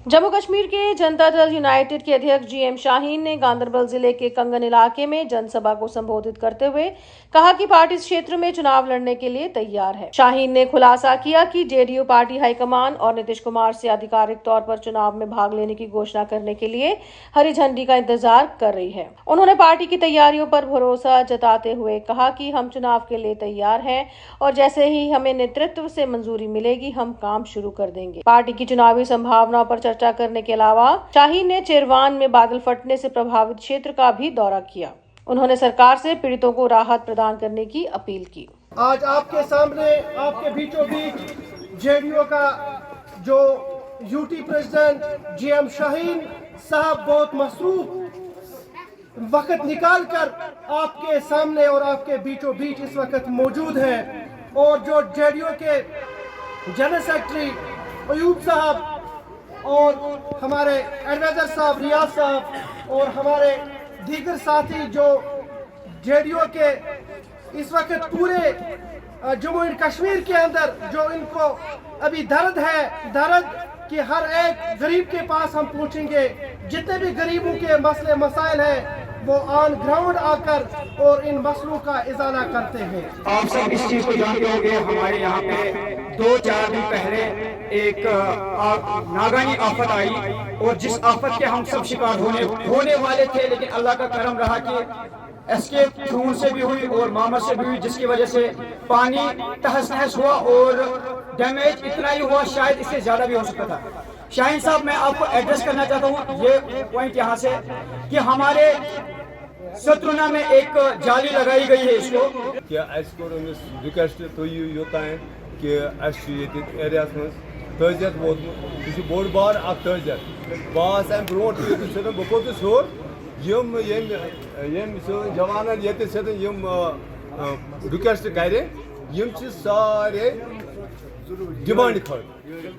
जम्मू कश्मीर के जनता दल यूनाइटेड के अध्यक्ष जीएम शाहीन ने गांदरबल जिले के कंगन इलाके में जनसभा को संबोधित करते हुए कहा कि पार्टी इस क्षेत्र में चुनाव लड़ने के लिए तैयार है। शाहीन ने खुलासा किया कि जेडीयू पार्टी हाईकमान और नीतीश कुमार से आधिकारिक तौर पर चुनाव में भाग लेने की घोषणा करने के लिए हरी झंडी का इंतजार कर रही है। उन्होंने पार्टी की तैयारियों पर भरोसा जताते हुए कहा कि हम चुनाव के लिए तैयार हैं और जैसे ही हमें नेतृत्व से मंजूरी मिलेगी हम काम शुरू कर देंगे। पार्टी की चुनावी संभावनाओं पर चर्चा करने के अलावा शाहीन ने चिरवान में बादल फटने से प्रभावित क्षेत्र का भी दौरा किया। उन्होंने सरकार से पीड़ितों को राहत प्रदान करने की अपील की। आज आपके सामने आपके बीचों बीच जेडीयू का जो यूटी प्रेसिडेंट जीएम शाहीन साहब बहुत मसरूफ वक्त निकाल कर आपके सामने और आपके बीचों बीच इस वक्त मौजूद है, और जो जेडीयू के जनरल सेक्रेटरी अयूब साहब और हमारे एडवाइजर साहब रियाज साहब और हमारे दीगर साथी जो जेडीयू के इस वक्त पूरे जम्मू एंड कश्मीर के अंदर जो इनको अभी दर्द है, दर्द कि हर एक गरीब के पास हम पहुंचेंगे, जितने भी गरीबों के मसले मसाइल हैं वो ऑन ग्राउंड आकर और इन मसलों का इजाला करते हैं। आप सब इस चीज को जानते होंगे, हमारे यहाँ पे 2-4 दिन पहले एक नागानी आफत आई और जिस आफत के हम सब शिकार होने वाले थे, लेकिन अल्लाह का करम रहा कि एस्केप खून से भी हुई और मामर से भी हुई, जिसकी वजह से पानी तहस नहस हुआ और डैमेज इतना ही हुआ, शायद इससे ज्यादा भी हो सकता था। शाहीन साहब, मैं आपको एड्रेस करना चाहता हूँ ये पॉइंट यहाँ से कि हमारे सत्रुना में एक जाली लगाई गई है इसको क्या रिक्वेस्ट तो योतान कि एरियास मज तजियत वोतमुत बोड़ बार तजियत बस अम ब्रो बह पोतुस हर जवान ये रिक्वेस्ट करे सारे डिमांड खर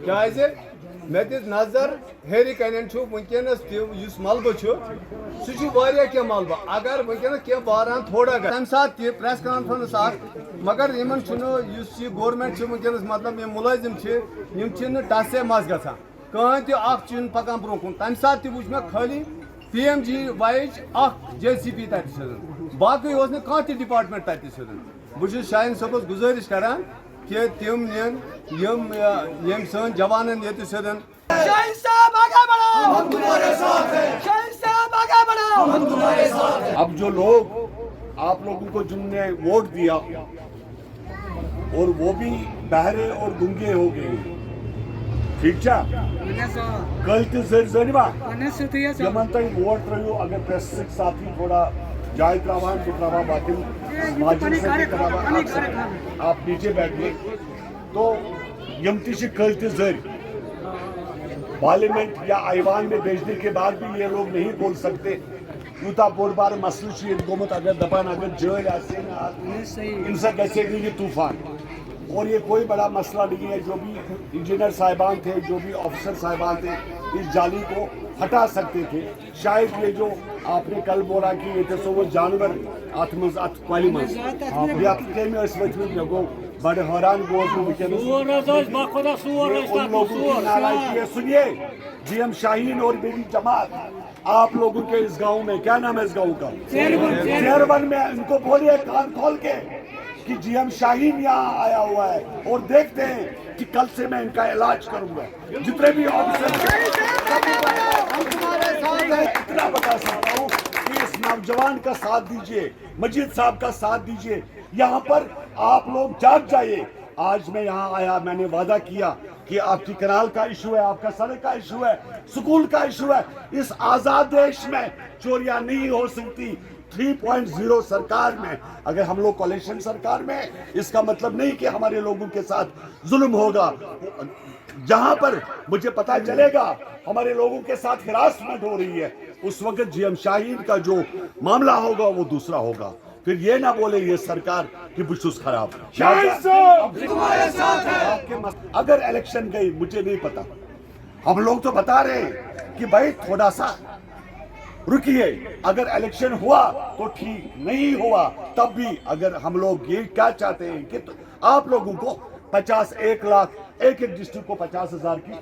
क्या मे दिस नजर हेरी कन वनस मलबह सह मलबह अगर वनस क्या बारान थोड़ा तम सात प्रेस कॉन्फ्रेंस मगर गवर्नमेंट वनस मतलब मुलाजिम टस से मज ग कहें पकान ब्रो कुन तम सात वो मे खाली PMG वाइज JCP बाकी कह डिपार्टमेंट बहुत शाहीन सबस गुजारिश करान कि तम नियम सन जवान ये अब जो लोग आप लोगों को जिनने वोट दिया और वो भी बहरे और गूंगे हो गए, ठीक कल तनिमा यमन तुम वोट त्रो अगर प्रेस साथी थोड़ा जाय त्रावान बह बाकी आप नीचे बैठिए तो यम कल जर पार्लियामेंट या ऐवान में भेजने के बाद भी ये लोग नहीं बोल सकते। यूता बोड़ बार मसल गोमुत अगर दपान अगर जल इनसे कैसे ये तूफान, और ये कोई बड़ा मसला नहीं है। जो भी इंजीनियर साहिबान थे, जो भी ऑफिसर साहिबान थे, इस जाली को हटा सकते थे। शायद ये जो आपने कल बोला कि ये तो वो जानवर अत मज अत कल मज लगो बड़ हैरान सुनिए जीएम शाहीन और मेरी जमात आप लोगों के इस गांव में, क्या नाम है इस गांव का, शेरवन में, इनको बोलिए कान खोल के कि जीएम शाहीन यहाँ आया हुआ है और देखते हैं कि कल से मैं इनका इलाज करूंगा। जितने भी ऑफिसर इतना बता सकता हूँ कि इस नौजवान का साथ दीजिए, मजीद साहब का साथ दीजिए। यहाँ पर आप लोग जाग जाइए। आज मैं यहाँ आया, मैंने वादा किया कि आपकी कनाल का इशू है, आपका सड़क का इशू है, स्कूल का इशू है। इस आजाद देश में चोरियां नहीं हो सकती। 3.0 सरकार में अगर हम लोग कोalition सरकार में, इसका मतलब नहीं कि हमारे लोगों के साथ जुल्म होगा। जहां पर मुझे पता चलेगा हमारे लोगों के साथ हिरासमेंट हो रही है, उस वक्त जीएम शाहीन का जो मामला होगा वो दूसरा होगा। फिर ये ना बोले ये सरकार की बुशुस खराब तुम्हारे साथ है। अगर इलेक्शन गई मुझे नहीं पता, हम लोग तो बता रहे हैं कि भाई थोड़ा सा रुकिए, अगर इलेक्शन हुआ तो ठीक, नहीं हुआ तब भी अगर हम लोग ये क्या चाहते हैं कि तो आप लोगों को 50 1 लाख एक डिस्ट्रिक्ट को 50,000 की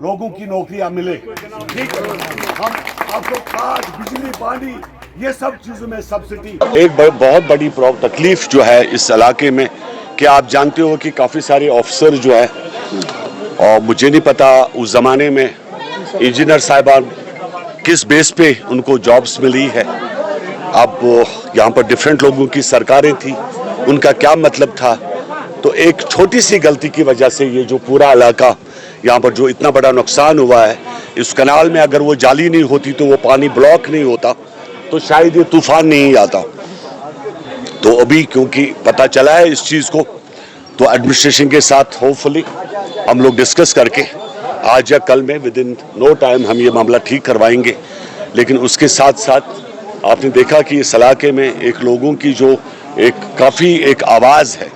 लोगों की नौकरियां मिले। ठीक है, हम आपको खाद, बिजली, पानी, ये सब चीजों में सब्सिडी। एक बहुत बड़ी तकलीफ जो है इस इलाके में कि आप जानते हो कि काफ़ी सारे ऑफिसर जो है, और मुझे नहीं पता उस ज़माने में इंजीनियर साहिबान किस बेस पे उनको जॉब्स मिली है। अब यहाँ पर डिफरेंट लोगों की सरकारें थी, उनका क्या मतलब था। तो एक छोटी सी गलती की वजह से ये जो पूरा इलाका यहाँ पर जो इतना बड़ा नुकसान हुआ है, इस कनाल में अगर वो जाली नहीं होती तो वो पानी ब्लॉक नहीं होता तो शायद ये तूफान नहीं आता। तो अभी क्योंकि पता चला है इस चीज़ को, तो एडमिनिस्ट्रेशन के साथ होपफुली हम लोग डिस्कस करके आज या कल में विद इन नो टाइम हम ये मामला ठीक करवाएंगे। लेकिन उसके साथ साथ आपने देखा कि इस इलाके में एक लोगों की जो काफ़ी एक आवाज़ है,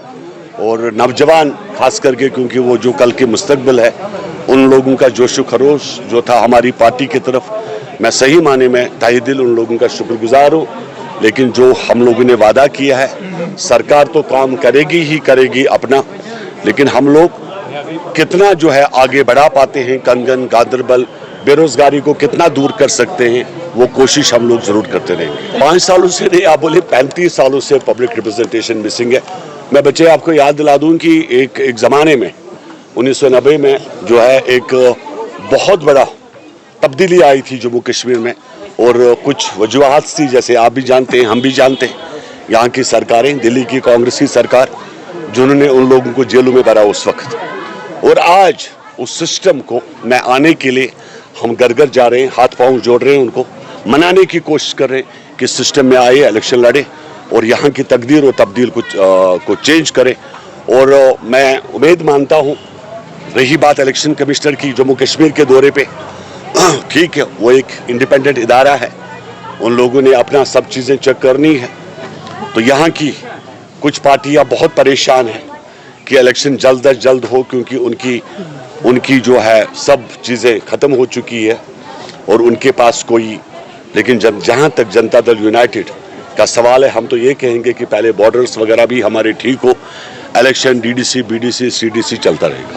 और नौजवान खास करके, क्योंकि वो जो कल के मुस्तकबिल है, उन लोगों का जोश खरोश जो था हमारी पार्टी की तरफ, मैं सही माने में तहे दिल उन लोगों का शुक्रगुजार हूँ। लेकिन जो हम लोगों ने वादा किया है, सरकार तो काम करेगी ही करेगी अपना, लेकिन हम लोग कितना जो है आगे बढ़ा पाते हैं, कंगन, गांधरबल, बेरोजगारी को कितना दूर कर सकते हैं, वो कोशिश हम लोग जरूर करते रहेंगे। 5 सालों से नहीं, आप बोले 35 सालों से पब्लिक रिप्रेजेंटेशन मिसिंग है। मैं बच्चे आपको याद दिला दूं कि एक ज़माने में 1990 में जो है एक बहुत बड़ा तब्दीली आई थी जम्मू कश्मीर में, और कुछ वजूहात थी, जैसे आप भी जानते हैं, हम भी जानते हैं, यहाँ की सरकारें, दिल्ली की कांग्रेसी सरकार, जिन्होंने उन लोगों को जेलों में भरा उस वक्त। और आज उस सिस्टम को मैं आने के लिए हम घर घर जा रहे हैं, हाथ पांव जोड़ रहे हैं, उनको मनाने की कोशिश कर रहे हैं कि सिस्टम में आए, इलेक्शन लड़े और यहाँ की तकदीर और तब्दील को चेंज करे। और मैं उम्मीद मानता हूँ, रही बात इलेक्शन कमिश्नर की जम्मू कश्मीर के दौरे पे, ठीक है, वो एक इंडिपेंडेंट इदारा है, उन लोगों ने अपना सब चीज़ें चेक करनी है। तो यहाँ की कुछ पार्टियाँ बहुत परेशान हैं कि इलेक्शन जल्द अज जल्द हो, क्योंकि उनकी जो है सब चीज़ें ख़त्म हो चुकी है और उनके पास कोई, लेकिन जहाँ तक जनता दल यूनाइटेड का सवाल है, हम तो ये कहेंगे कि पहले बॉर्डर्स वगैरह भी हमारे ठीक हो, इलेक्शन डीडीसी, बीडीसी, सीडीसी चलता रहेगा।